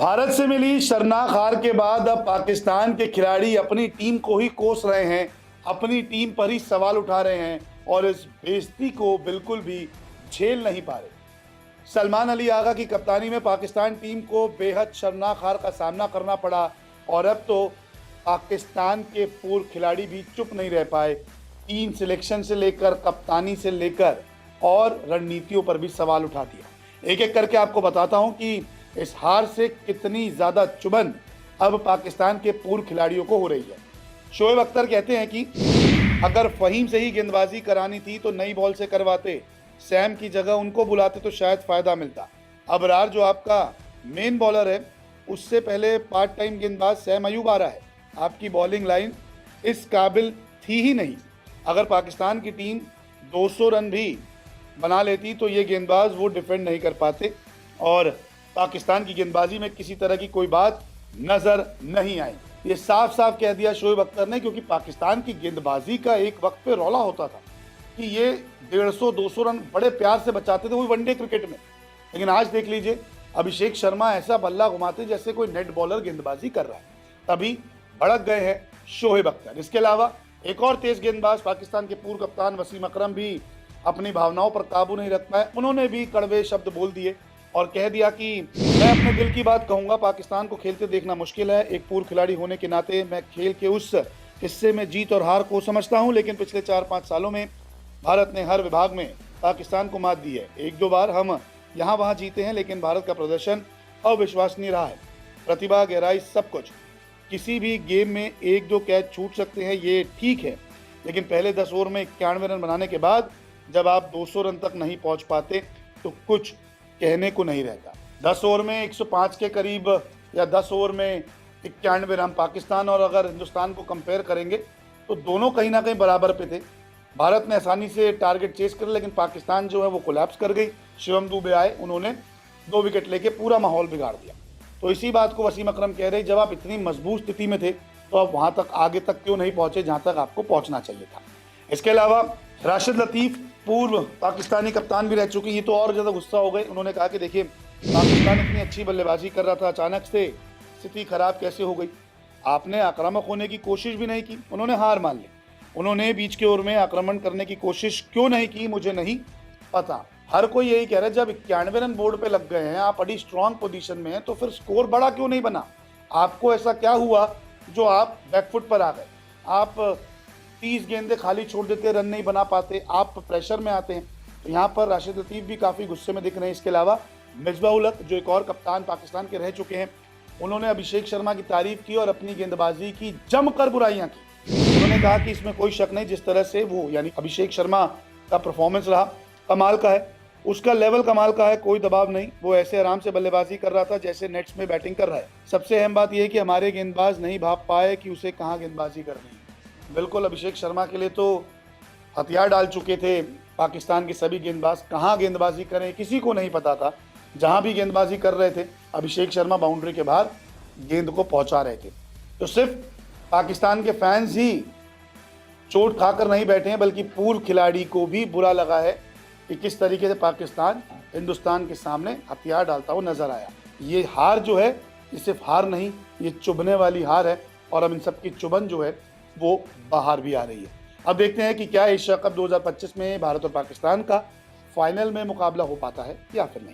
भारत से मिली शर्मनाक हार के बाद अब पाकिस्तान के खिलाड़ी अपनी टीम को ही कोस रहे हैं, अपनी टीम पर ही सवाल उठा रहे हैं और इस बेइज्जती को बिल्कुल भी झेल नहीं पा रहे। सलमान अली आगा की कप्तानी में पाकिस्तान टीम को बेहद शर्मनाक हार का सामना करना पड़ा और अब तो पाकिस्तान के पूर्व खिलाड़ी भी चुप नहीं रह पाए। टीम सिलेक्शन से लेकर कप्तानी से लेकर और रणनीतियों पर भी सवाल उठा दिया। एक एक करके आपको बताता हूं कि इस हार से कितनी ज़्यादा चुभन अब पाकिस्तान के पूर्व खिलाड़ियों को हो रही है। शोएब अख्तर कहते हैं कि अगर फ़हीम से ही गेंदबाजी करानी थी तो नई बॉल से करवाते, सैम की जगह उनको बुलाते तो शायद फ़ायदा मिलता। अबरार जो आपका मेन बॉलर है, उससे पहले पार्ट टाइम गेंदबाज सैम अयूब आ रहा है। आपकी बॉलिंग लाइन इस काबिल थी ही नहीं। अगर पाकिस्तान की टीम 200 रन भी बना लेती तो ये गेंदबाज वो डिफेंड नहीं कर पाते और पाकिस्तान की गेंदबाजी में किसी तरह की कोई बात नजर नहीं आई। ये साफ साफ कह दिया शोएब अख्तर ने, क्योंकि पाकिस्तान की गेंदबाजी का एक वक्त पे रौला होता था कि ये 150-200 रन बड़े प्यार से बचाते थे, वो वनडे क्रिकेट में। लेकिन आज देख लीजिए, अभिषेक शर्मा ऐसा बल्ला घुमाते जैसे कोई नेट बॉलर गेंदबाजी कर रहा है। तभी भड़क गए हैं शोएब अख्तर। इसके अलावा एक और तेज गेंदबाज पाकिस्तान के पूर्व कप्तान वसीम अकरम भी अपनी भावनाओं पर काबू नहीं रख पाए। उन्होंने भी कड़वे शब्द बोल दिए और कह दिया कि मैं अपने दिल की बात कहूंगा, पाकिस्तान को खेलते देखना मुश्किल है। एक पूर्व खिलाड़ी होने के नाते मैं खेल के उस हिस्से में जीत और हार को समझता हूं, लेकिन पिछले 4-5 सालों में भारत ने हर विभाग में पाकिस्तान को मात दी है। 1-2 बार हम यहाँ वहाँ जीते हैं, लेकिन भारत का प्रदर्शन अविश्वसनीय रहा है। प्रतिभा, गहराई, सब कुछ। किसी भी गेम में 1-2 कैच छूट सकते हैं, ये ठीक है, लेकिन पहले 10 ओवर में 91 रन बनाने के बाद जब आप 200 रन तक नहीं पहुँच पाते तो कुछ कहने को नहीं रहता। 10 ओवर में 105 के करीब या 10 ओवर में 91 रन पाकिस्तान और अगर हिंदुस्तान को कंपेयर करेंगे तो दोनों कहीं ना कहीं बराबर पे थे। भारत ने आसानी से टारगेट चेस कर, लेकिन पाकिस्तान जो है वो कोलैप्स कर गई। शिवम दुबे आए, उन्होंने 2 विकेट लेके पूरा माहौल बिगाड़ दिया। तो इसी बात को वसीम अकरम कह रहे, जब आप इतनी मजबूत स्थिति में थे तो आप वहाँ तक आगे तक क्यों नहीं पहुँचे जहाँ तक आपको पहुँचना चाहिए था। इसके अलावा राशिद लतीफ़ पूर्व पाकिस्तानी कप्तान भी रह चुके, ये तो और ज़्यादा गुस्सा हो गए। उन्होंने कहा कि देखिए, पाकिस्तान इतनी अच्छी बल्लेबाजी कर रहा था, अचानक से स्थिति खराब कैसे हो गई। आपने आक्रामक होने की कोशिश भी नहीं की, उन्होंने हार मान ली। उन्होंने बीच के ओवर में आक्रमण करने की कोशिश क्यों नहीं की, मुझे नहीं पता। हर कोई यही कह रहा है, जब 91 रन बोर्ड पे लग गए हैं, आप बड़ी स्ट्रांग पोजीशन में हैं, तो फिर स्कोर बड़ा क्यों नहीं बना। आपको ऐसा क्या हुआ जो आप बैकफुट पर आ गए। आप 30 गेंदें खाली छोड़ देते, रन नहीं बना पाते, आप प्रेशर में आते हैं। तो यहाँ पर राशिद लतीफ़ भी काफ़ी गुस्से में दिख रहे हैं। इसके अलावा मिसबाह उल हक जो एक और कप्तान पाकिस्तान के रह चुके हैं, उन्होंने अभिषेक शर्मा की तारीफ की और अपनी गेंदबाजी की जमकर बुराइयां की। उन्होंने कहा कि इसमें कोई शक नहीं, जिस तरह से वो यानी अभिषेक शर्मा का परफॉर्मेंस रहा कमाल का है, उसका लेवल कमाल का है, कोई दबाव नहीं। वो ऐसे आराम से बल्लेबाजी कर रहा था जैसे नेट्स में बैटिंग कर रहा है। सबसे अहम बात यह है कि हमारे गेंदबाज नहीं भाप पाए कि उसे कहाँ गेंदबाजी करनी है। बिल्कुल अभिषेक शर्मा के लिए तो हथियार डाल चुके थे पाकिस्तान के सभी गेंदबाज, कहाँ गेंदबाजी करें किसी को नहीं पता था। जहाँ भी गेंदबाजी कर रहे थे, अभिषेक शर्मा बाउंड्री के बाहर गेंद को पहुँचा रहे थे। तो सिर्फ पाकिस्तान के फैंस ही चोट खाकर नहीं बैठे हैं, बल्कि पूर्व खिलाड़ी को भी बुरा लगा है कि किस तरीके से पाकिस्तान हिंदुस्तान के सामने हथियार डालता हुआ नजर आया। ये हार जो है, ये सिर्फ हार नहीं, ये चुभने वाली हार है और अब इन सब की चुभन जो है वो बाहर भी आ रही है। अब देखते हैं कि क्या एशिया कप 2025 में भारत और पाकिस्तान का फाइनल में मुकाबला हो पाता है या फिर नहीं।